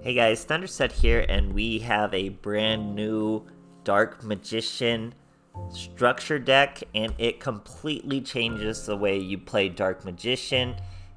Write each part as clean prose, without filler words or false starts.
Hey guys, THUNDERSTUD here, and we have a brand new Dark Magician structure deck, and it completely changes the way you play Dark Magician.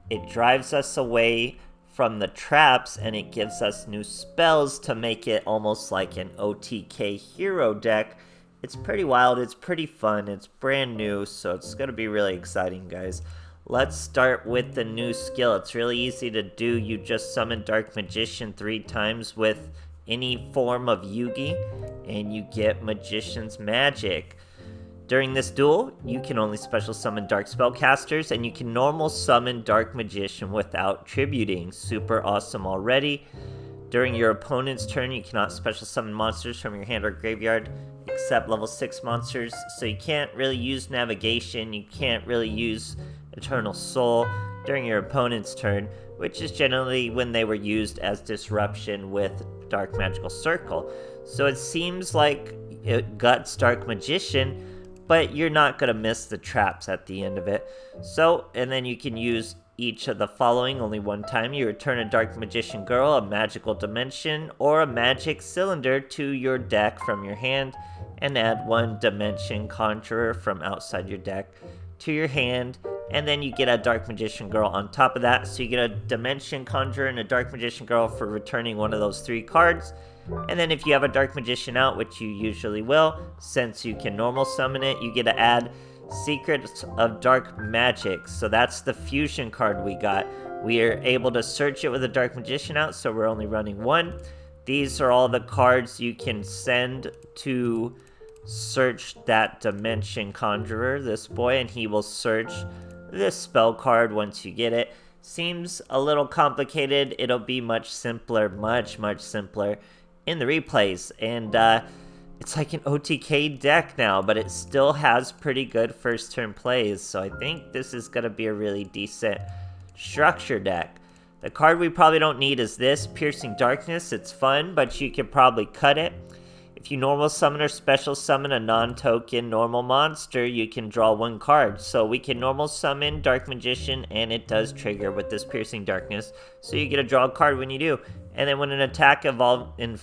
It drives us away from the traps, and it gives us new spells to make it almost like an OTK hero deck. It's pretty wild, it's pretty fun, it's brand new, so it's going to be really exciting, guys. Let's start with the new skill. It's really easy to do. You just summon Dark Magician 3 times with any form of Yugi, and you get Magician's Magic. During this duel, you can only special summon Dark Spellcasters, and you can normal summon Dark Magician without tributing. Super awesome already. During your opponent's turn, you cannot special summon monsters from your hand or graveyard, except level 6 monsters, so you can't really use Navigation, you can't really use Eternal Soul during your opponent's turn, which is generally when they were used as disruption with Dark Magical Circle. So it seems like it guts Dark Magician, but you're not going to miss the traps at the end of it. So, and then you can use each of the following only one time. You return a Dark Magician Girl, a Magical Dimension, or a Magic Cylinder to your deck from your hand, and add one Dimension Conjurer from outside your deck to your hand, and then you get a Dark Magician Girl on top of that. So you get a Dimension Conjurer and a Dark Magician Girl for returning one of those 3 cards. And then if you have a Dark Magician out, which you usually will, since you can normal summon it, you get to add Secrets of Dark Magic. So that's the fusion card we got. We are able to search it with a Dark Magician out, so we're only running 1. These are all the cards you can send to search that Dimension Conjurer, this boy, and he will search this spell card once you get it. Seems a little complicated. It'll be much simpler, much simpler in the replays, and it's like an OTK deck now, but it still has pretty good first turn plays, so I think this is going to be a really decent structure deck. The card we probably don't need is this, Piercing Darkness. It's fun, but you could probably cut it. If you normal summon or special summon a non-token normal monster, you can draw 1 card. So we can normal summon Dark Magician, and it does trigger with this Piercing Darkness. So you get to draw a card when you do. And then when an attack involving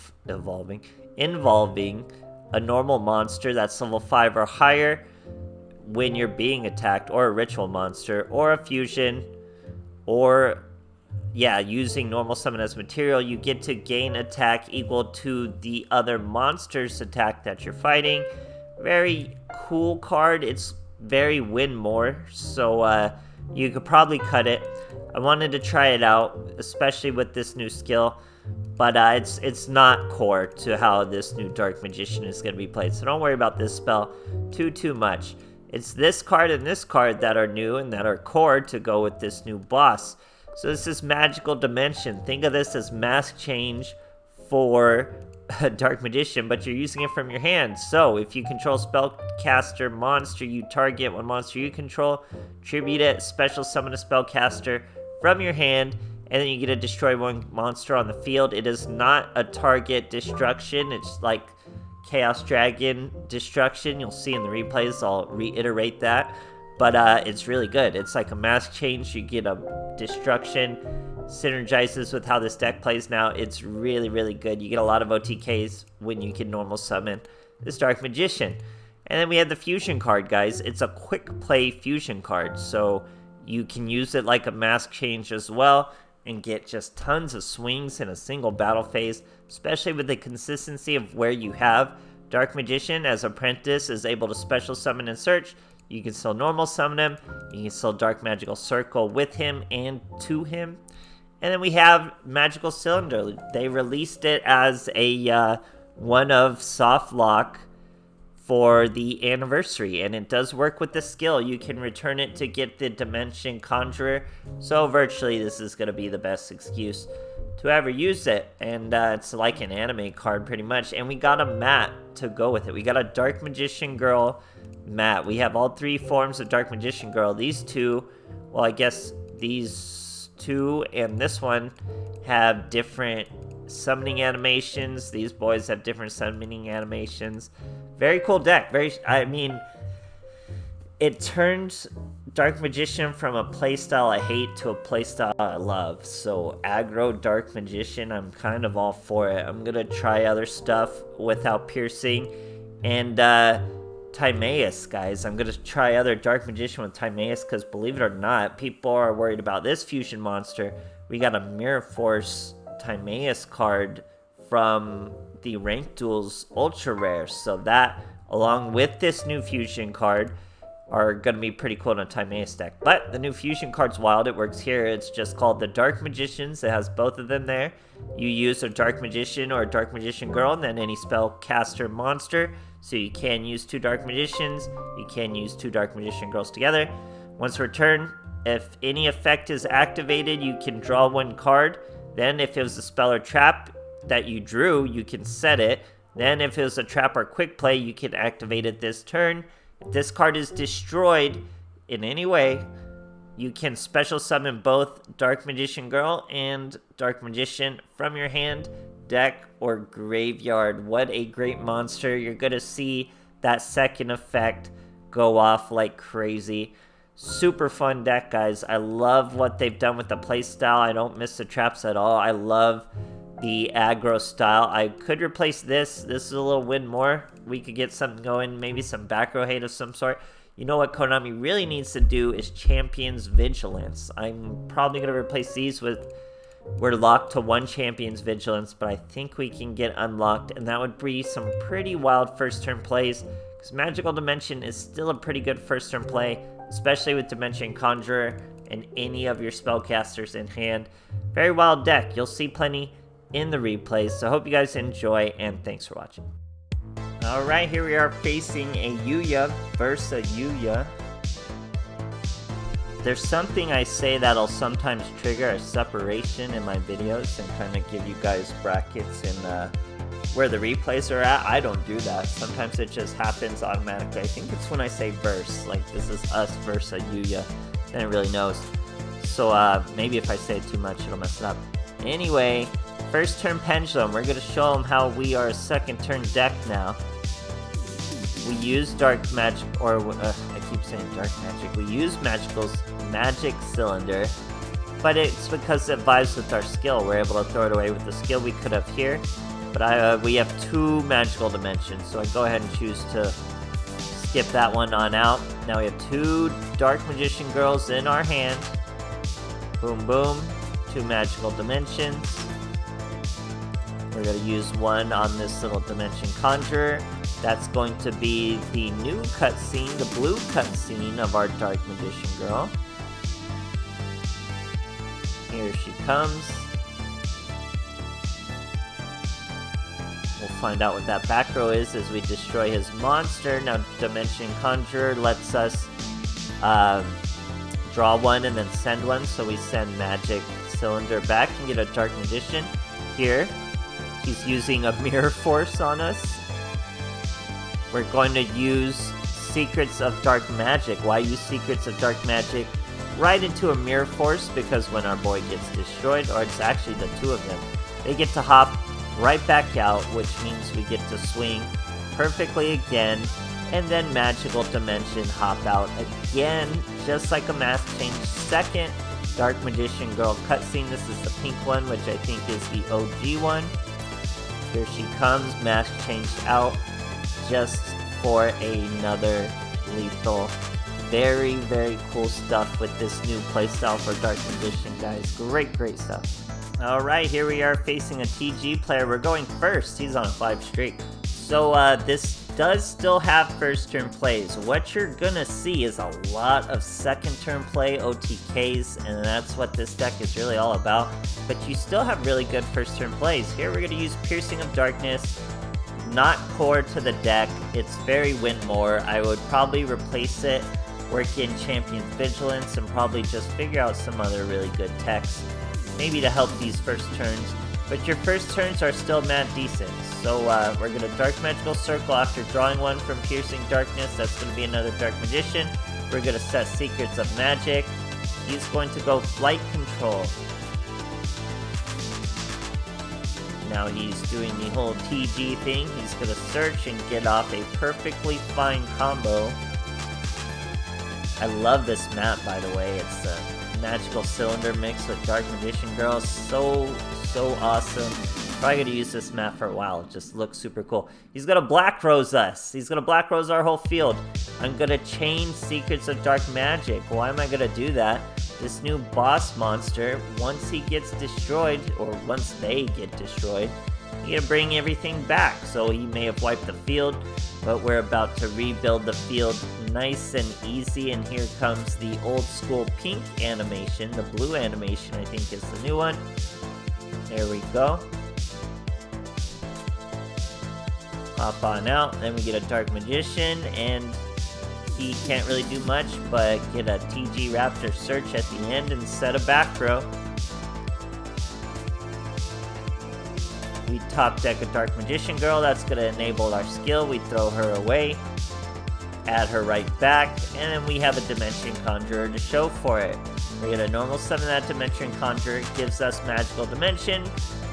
a normal monster that's level 5 or higher, when you're being attacked, or a ritual monster, or a fusion, or using normal summon as material, you get to gain attack equal to the other monster's attack that you're fighting. Very cool card. It's very win more, so you could probably cut it. I wanted to try it out, especially with this new skill, but it's not core to how this new Dark Magician is going to be played, so don't worry about this spell too much. It's this card and this card that are new and that are core to go with this new boss. So this is Magical Dimension. Think of this as Mask Change for a Dark Magician, but you're using it from your hand. So if you control Spellcaster monster, you target one monster you control, tribute it, special summon a Spellcaster from your hand, and then you get to destroy 1 monster on the field. It is not a target destruction. It's like Chaos Dragon destruction. You'll see in the replays. I'll reiterate that. But it's really good. It's like a mask change. You get a destruction. Synergizes with how this deck plays now. It's really good. You get a lot of OTKs when you can normal summon this Dark Magician. And then we have the fusion card, guys. It's a quick play fusion card. So you can use it like a mask change as well and get just tons of swings in a single battle phase, especially with the consistency of where you have Dark Magician as Apprentice is able to special summon and search. You can still normal summon him. You can still Dark Magical Circle with him and to him. And then we have Magical Cylinder. They released it as a one of soft lock for the anniversary, and it does work with the skill. You can return it to get the Dimension Conjurer. So virtually this is going to be the best excuse to ever use it, and it's like an anime card pretty much. And we got a mat to go with it. We got a Dark Magician Girl mat. We have all 3 forms of Dark Magician Girl. These 2, well, I guess these 2 and this one have different summoning animations. These boys have different summoning animations. Very cool deck. I mean, it turns Dark Magician from a playstyle I hate to a playstyle I love. So aggro Dark Magician, I'm kind of all for it. I'm gonna try other stuff without piercing. And Timaeus, guys. I'm gonna try other Dark Magician with Timaeus, because believe it or not, people are worried about this fusion monster. We got a Mirror Force Timaeus card from the Ranked Duels Ultra Rare. So that, along with this new fusion card, are going to be pretty cool in a Timaeus deck. But the new fusion card's wild. It works here. It's just called the Dark Magicians. It has both of them there. You use a Dark Magician or a Dark Magician Girl, and then any spellcaster monster. So you can use 2 Dark Magicians. You can use 2 Dark Magician Girls together. Once per turn, if any effect is activated, you can draw 1 card. Then if it was a spell or trap that you drew, you can set it. Then if it was a trap or quick play, you can activate it this turn. If this card is destroyed in any way, you can special summon both Dark Magician Girl and Dark Magician from your hand, deck, or graveyard. What a great monster. You're going to see that second effect go off like crazy. Super fun deck, guys. I love what they've done with the playstyle. I don't miss the traps at all. I love the aggro style. I could replace this. This is a little win more. We could get something going, maybe some back row hate of some sort. You know what Konami really needs to do is Champions Vigilance. I'm probably going to replace these with, we're locked to 1 Champions Vigilance, but I think we can get unlocked, and that would be some pretty wild first turn plays, because Magical Dimension is still a pretty good first turn play, especially with Dimension Conjurer and any of your spellcasters in hand. Very wild deck. You'll see plenty in the replays, so I hope you guys enjoy, and thanks for watching. Alright, here we are facing a Yuya versus Yuya. There's something I say that'll sometimes trigger a separation in my videos and kind of give you guys brackets in where the replays are at. I don't do that. Sometimes it just happens automatically. I think it's when I say verse, like this is us versus Yuya, then it really knows. So maybe if I say it too much, it'll mess it up. Anyway, first turn Pendulum. We're going to show them how we are a second turn deck now. We use Dark Magic, or I keep saying Dark Magic. We use Magic Cylinder, but it's because it vibes with our skill. We're able to throw it away with the skill we could have here, but we have 2 Magical Dimensions, so I go ahead and choose to skip that one on out. Now we have 2 Dark Magician Girls in our hand. Boom, boom. 2 Magical Dimensions. We're going to use 1 on this little Dimension Conjurer. That's going to be the new cutscene, the blue cutscene of our Dark Magician Girl. Here she comes. We'll find out what that back row is as we destroy his monster. Now Dimension Conjurer lets us draw 1 and then send 1, so we send Magic Cylinder back and get a Dark Magician. Here, he's using a Mirror Force on us. We're going to use Secrets of Dark Magic. Why use Secrets of Dark Magic? Right into a Mirror Force, because when our boy gets destroyed, or it's actually the 2 of them, they get to hop right back out, which means we get to swing perfectly again, and then Magical Dimension hop out again, just like a Mask Change. Second Dark Magician Girl cutscene. This is the pink one, which I think is the OG one. Here she comes, Mask changed out, just for another lethal. Very, very cool stuff with this new playstyle for Dark Magician, guys. Great stuff. Alright, here we are facing a TG player. We're going first. He's on a 5 streak. So this does still have first turn plays. What you're gonna see is a lot of second turn play OTKs, and that's what this deck is really all about. But you still have really good first turn plays. Here we're gonna use Piercing of Darkness. Not core to the deck. It's very win more. I would probably replace it, work in Champions Vigilance, and probably just figure out some other really good techs, maybe to help these first turns. But your first turns are still mad decent. So we're going to Dark Magical Circle after drawing 1 from Piercing Darkness. That's going to be another Dark Magician. We're going to set Secrets of Magic. He's going to go Flight Control. Now he's doing the whole TG thing. He's going to search and get off a perfectly fine combo. I love this map, by the way. It's a magical cylinder mix with Dark Magician Girl. So awesome. Probably gonna use this map for a while. It just looks super cool. He's gonna Black Rose us. He's gonna Black Rose our whole field. I'm gonna chain Secrets of Dark Magic. Why am I gonna do that? This new boss monster, once he gets destroyed, or once they get destroyed, you gotta bring everything back. So he may have wiped the field, but we're about to rebuild the field nice and easy. And here comes the old school pink animation. The blue animation, I think, is the new one. There we go. Hop on out. Then we get a Dark Magician, and he can't really do much but get a TG Raptor search at the end and set a back row. We top deck a Dark Magician Girl. That's going to enable our skill. We throw her away, add her right back, and then we have a Dimension Conjurer to show for it. We're going to normal summon that Dimension Conjurer. It gives us Magical Dimension,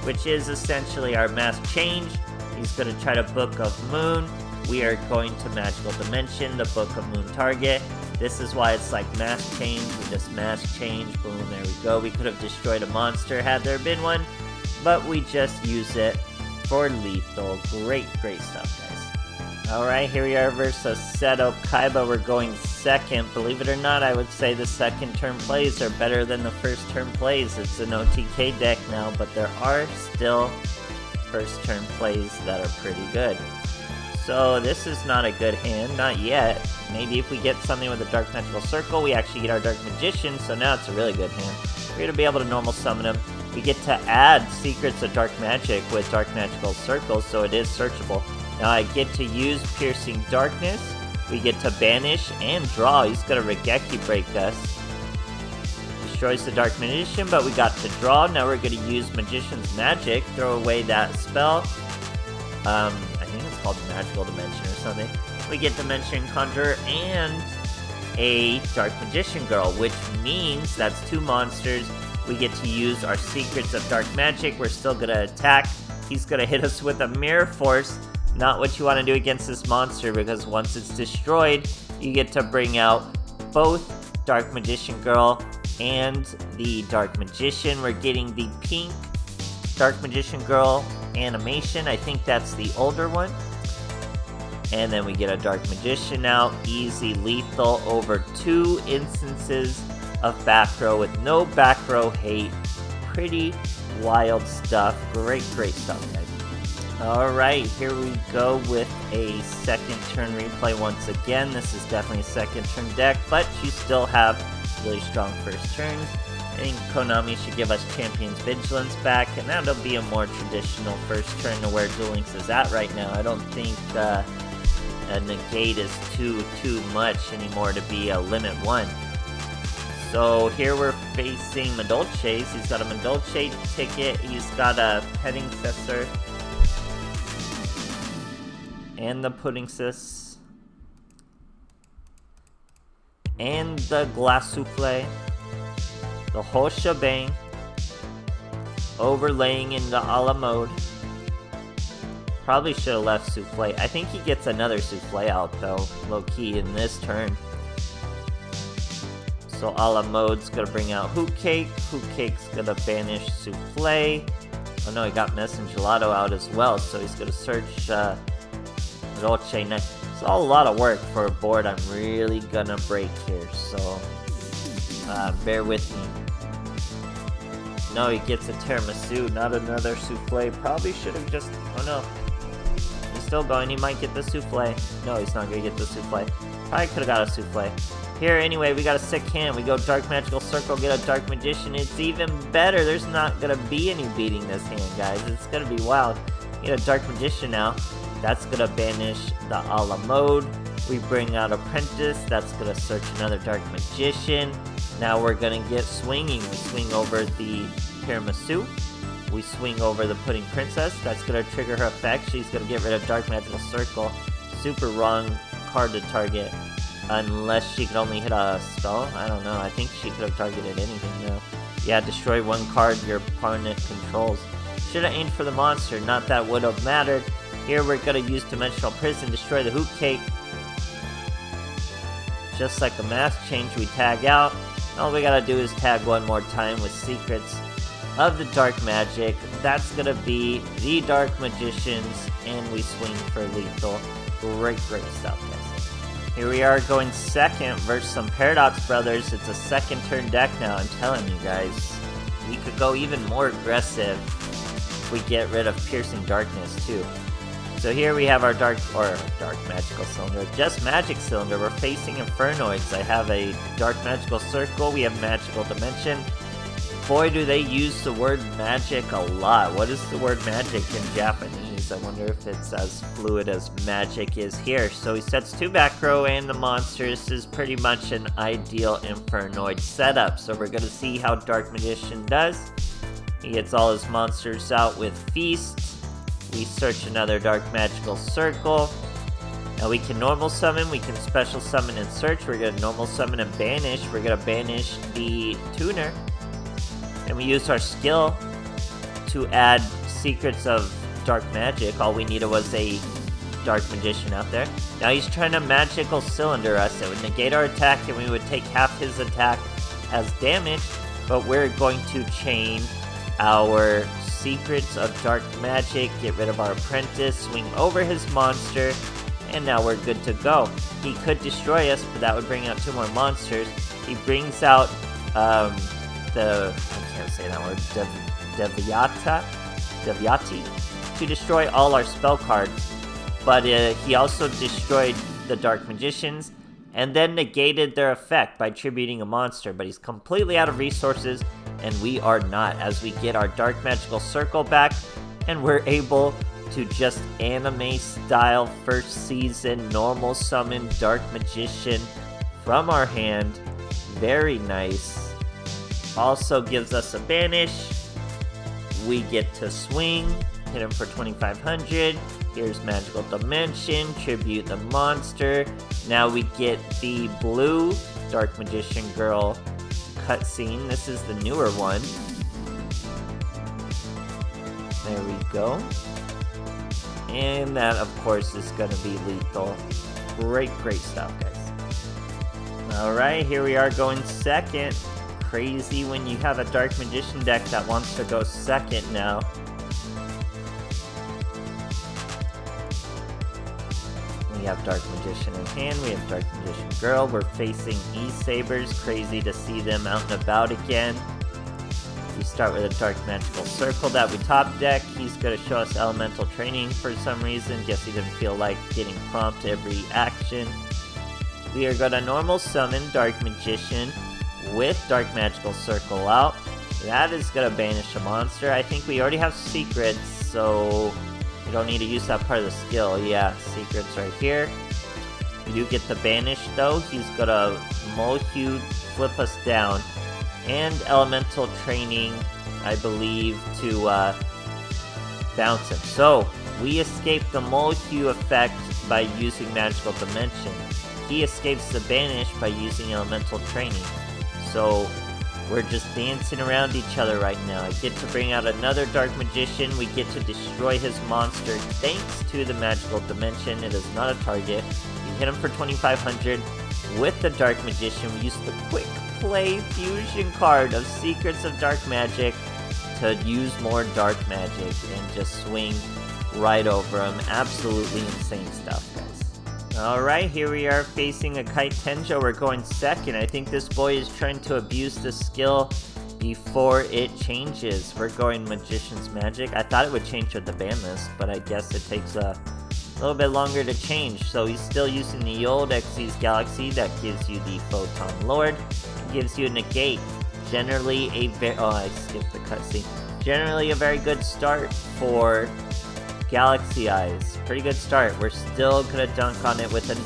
which is essentially our mass change. He's going to try to Book of Moon. We are going to Magical Dimension, the Book of Moon target. This is why it's like mass change. We just mass change. Boom, there we go. We could have destroyed a monster had there been one, but we just use it for lethal. Great stuff, guys. Alright, here we are versus Seto Kaiba. We're going second. Believe it or not, I would say the second turn plays are better than the first turn plays. It's an OTK deck now, but there are still first turn plays that are pretty good. So this is not a good hand, not yet. Maybe if we get something with a Dark Magical Circle, we actually get our Dark Magician, so now it's a really good hand. We're going to be able to normal summon him. We get to add Secrets of Dark Magic with Dark Magical Circles, so it is searchable. Now I get to use Piercing Darkness. We get to banish and draw. He's going to Regeki break us. Destroys the Dark Magician, but we got to draw. Now we're going to use Magician's Magic, throw away that spell. I think it's called Magical Dimension or something. We get Dimension Conjurer and a Dark Magician Girl, which means that's two monsters. We get to use our Secrets of Dark Magic. We're still going to attack. He's going to hit us with a Mirror Force. Not what you want to do against this monster, because once it's destroyed, you get to bring out both Dark Magician Girl and the Dark Magician. We're getting the pink Dark Magician Girl animation. I think that's the older one. And then we get a Dark Magician out. Easy lethal over 2 instances of back row with no back row hate. Pretty wild stuff. Great stuff, guys. Alright, here we go with a second turn replay once again. This is definitely a second turn deck, but you still have really strong first turns. I think Konami should give us Champion's Vigilance back, and that'll be a more traditional first turn to where Duel Links is at right now. I don't think a negate is too much anymore to be a limit 1. So here we're facing Madolche's. He's got a Madolche ticket, he's got a Petting Cessor, and the Pudding Sis, and the Glass Souffle, the whole shebang, overlaying into a la mode. Probably should have left Souffle. I think he gets another Souffle out though, low key in this turn. So a la mode's gonna bring out Hoop Cake. Hoop Cake's gonna banish Souffle. Oh no, he got Messenger Gelato out as well, so he's gonna search Madolche next. It's all a lot of work for a board I'm really gonna break here, so bear with me. No, he gets a tiramisu, not another souffle. Probably should have just... Oh no. He's still going. He might get the souffle. No, he's not going to get the souffle. Probably could have got a souffle. Here, anyway, we got a sick hand. We go Dark Magical Circle, get a Dark Magician. It's even better. There's not going to be any beating this hand, guys. It's going to be wild. Get a Dark Magician now. That's going to banish the a la mode. We bring out Apprentice. That's going to search another Dark Magician. Now we're going to get swinging. We swing over the Tiramisu. We swing over the Pudding Princess. That's going to trigger her effect. She's going to get rid of Dark Magical Circle. Super wrong card to target. Unless she could only hit a spell. I don't know. I think she could have targeted anything though. Yeah, destroy one card your opponent controls. Should have aimed for the monster. Not that would have mattered. Here we're going to use Dimensional Prison. Destroy the Hoop Cake. just like a mask change, we tag out. All we gotta do is tag one more time with Secrets of the Dark Magic. That's gonna be the Dark Magicians, and we swing for lethal. Great stuff, guys. Here we are going second versus some Paradox Brothers. It's a second turn deck now, I'm telling you guys. We could go even more aggressive if we get rid of Piercing Darkness too. So here we have our Dark Magical Cylinder, just Magic Cylinder. We're facing Infernoids. I have a Dark Magical Circle, we have Magical Dimension. Boy, do they use the word magic a lot. What is the word magic in Japanese? I wonder if it's as fluid as magic is here. So he sets 2 back row and the monsters. This is pretty much an ideal Infernoid setup. So we're going to see how Dark Magician does. He gets all his monsters out with Feast. We search another Dark Magical Circle. Now we can normal summon, we can special summon and search. We're going to normal summon and banish. We're going to banish the Tuner. And we use our skill to add Secrets of Dark Magic. All we needed was a Dark Magician out there. Now he's trying to Magical Cylinder us. It would negate our attack and we would take half his attack as damage. But we're going to chain our Secrets of Dark Magic, get rid of our Apprentice, swing over his monster, and now we're good to go. He could destroy us, but that would bring out 2 more monsters. He brings out I can't say that word, Deviati, to destroy all our spell cards. But he also destroyed the Dark Magicians, and then negated their effect by tributing a monster. But he's completely out of resources, and we are not, as we get our Dark Magical Circle back, and we're able to just anime style first season normal summon Dark Magician from our hand. Very nice. Also gives us a banish. We get to swing, hit him for 2,500. Here's Magical Dimension, tribute the monster. Now we get the blue Dark Magician Girl cutscene. This is the newer one. There we go. And that, of course, is going to be lethal. Great stuff, guys. Alright, here we are going second. Crazy when you have a Dark Magician deck that wants to go second now. We have Dark Magician in hand, we have Dark Magician Girl, we're facing E-Sabers. Crazy to see them out and about again. We start with a Dark Magical Circle that we top deck. He's going to show us Elemental Training for some reason. Guess he didn't feel like getting prompt every action. We are going to normal summon Dark Magician with Dark Magical Circle out. That is going to banish a monster. I think we already have Secrets, so we don't need to use that part of the skill. Yeah, Secrets right here. We do get the banish though. He's going to Molehue flip us down. And Elemental Training, I believe, to bounce him. So, we escape the Molehue effect by using Magical Dimension. He escapes the banish by using Elemental Training. So, we're just dancing around each other right now. I get to bring out another Dark Magician. We get to destroy his monster thanks to the Magical Dimension. It is not a target. We hit him for 2,500 with the Dark Magician. We use the Quick Play Fusion card of Secrets of Dark Magic to use more Dark Magic and just swing right over him. Absolutely insane stuff, guys. Alright, here we are facing a Kite Tenjo. We're going second. I think this boy is trying to abuse the skill before it changes. We're going Magician's Magic. I thought it would change with the ban list, but I guess it takes a little bit longer to change. So he's still using the old Xyz Galaxy that gives you the Photon Lord. It gives you a negate. Generally a very... Oh, I skipped the cutscene. Generally a very good start for Galaxy Eyes. Pretty good start. We're still gonna dunk on it with an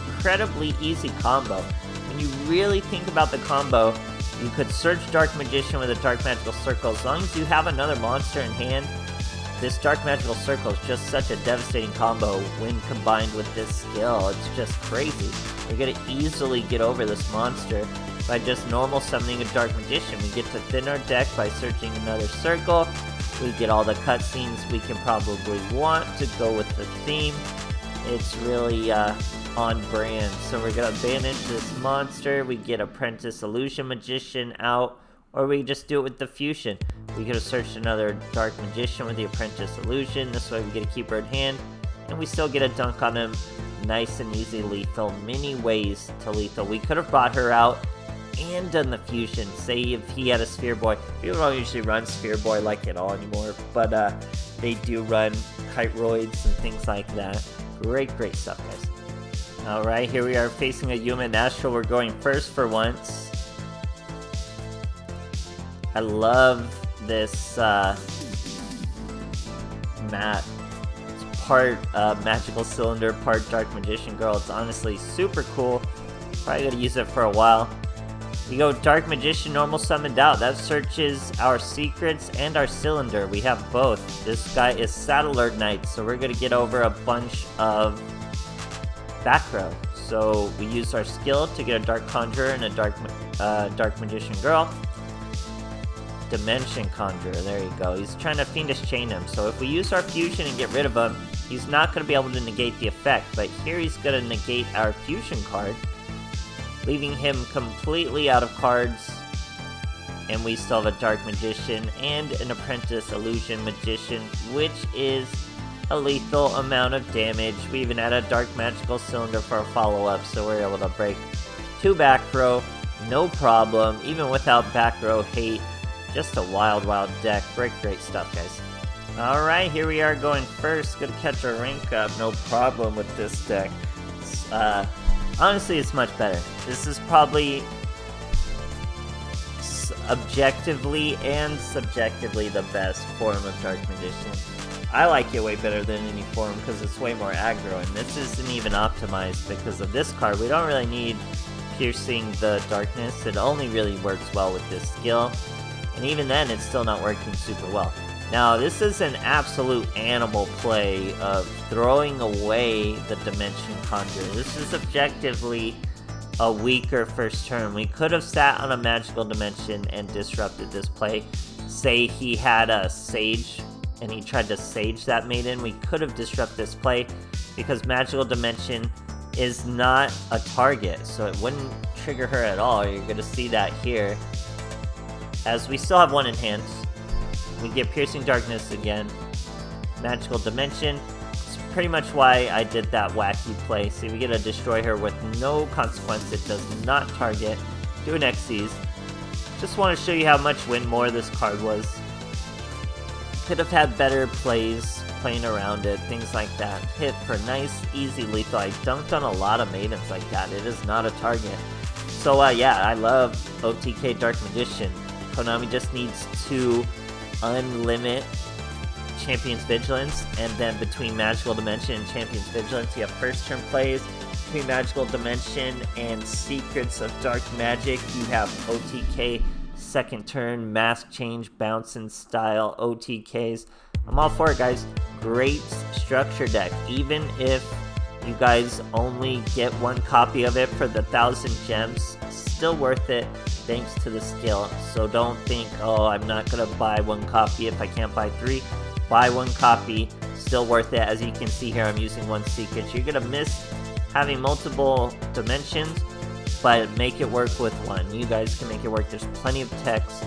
incredibly easy combo. When you really think about the combo, you could search Dark Magician with a Dark Magical Circle. As long as you have another monster in hand, this Dark Magical Circle is just such a devastating combo when combined with this skill. It's just crazy. You're gonna easily get over this monster by just normal summoning a Dark Magician. We get to thin our deck by searching another circle. We get all the cutscenes we can probably want to go with the theme. it's really on brand. So we're gonna banish this monster, we get Apprentice Illusion Magician out, or we just do it with the fusion. We could have searched another Dark Magician with the Apprentice Illusion, this way we get a keeper in hand, and we still get a dunk on him. Nice and easy lethal, many ways to lethal. We could have brought her out and done the fusion, say if he had a Sphere Boy. People don't usually run Sphere Boy like at all anymore, but they do run Kiteroids and things like that. Great stuff, guys. Alright, here we are facing a human Astral. We're going first for once. I love this map. It's part Magical Cylinder, part Dark Magician Girl. It's honestly super cool. Probably gonna use it for a while. We go Dark Magician, normal summoned out. That searches our secrets and our cylinder. We have both. This guy is Tellarknights, so we're gonna get over a bunch of back row. So we use our skill to get a Dark Conjurer and a Dark Magician Girl. Dimension Conjurer, there you go. He's trying to Fiendish Chain him. So if we use our fusion and get rid of him, he's not gonna be able to negate the effect. But here he's gonna negate our fusion card, leaving him completely out of cards, and we still have a Dark Magician and an Apprentice Illusion Magician, which is a lethal amount of damage. We even had a Dark Magical Cylinder for a follow-up, so we're able to break 2 back row, no problem, even without back row hate. Just a wild deck. Great stuff, guys. Alright, here we are going first. Gonna catch a rank up, no problem with this deck. Honestly, it's much better. This is probably objectively and subjectively the best form of Dark Magician. I like it way better than any form because it's way more aggro, and this isn't even optimized because of this card. We don't really need Piercing the Darkness. It only really works well with this skill, and even then it's still not working super well. Now, this is an absolute animal play of throwing away the Dimension Conjurer. This is objectively a weaker first turn. We could have sat on a Magical Dimension and disrupted this play. Say he had a Sage and he tried to Sage that Maiden, we could have disrupted this play because Magical Dimension is not a target, so it wouldn't trigger her at all. You're going to see that here. As we still have one in hand. We get Piercing Darkness again. Magical Dimension. It's pretty much why I did that wacky play. See, we get to destroy her with no consequence. It does not target. Do an Xyz. Just want to show you how much win more this card was. Could have had better plays playing around it, things like that. Hit for nice, easy lethal. I dunked on a lot of Maidens like that. It is not a target. So yeah, I love OTK Dark Magician. Konami just needs to unlimit Champion's Vigilance, and then between Magical Dimension and Champion's Vigilance, you have first turn plays. Between Magical Dimension and Secrets of Dark Magic, you have OTK second turn, Mask Change, Bouncing Style, OTKs. I'm all for it, guys. Great structure deck. Even if you guys only get one copy of it for the 1,000 gems, still worth it thanks to the skill. So don't think, oh, I'm not gonna buy one copy if I can't buy 3. Buy one copy, still worth it. As you can see here, I'm using one secret. You're gonna miss having multiple dimensions, but make it work with one. You guys can make it work. There's plenty of text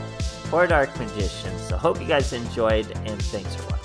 for Dark Magician. So hope you guys enjoyed, and thanks for watching.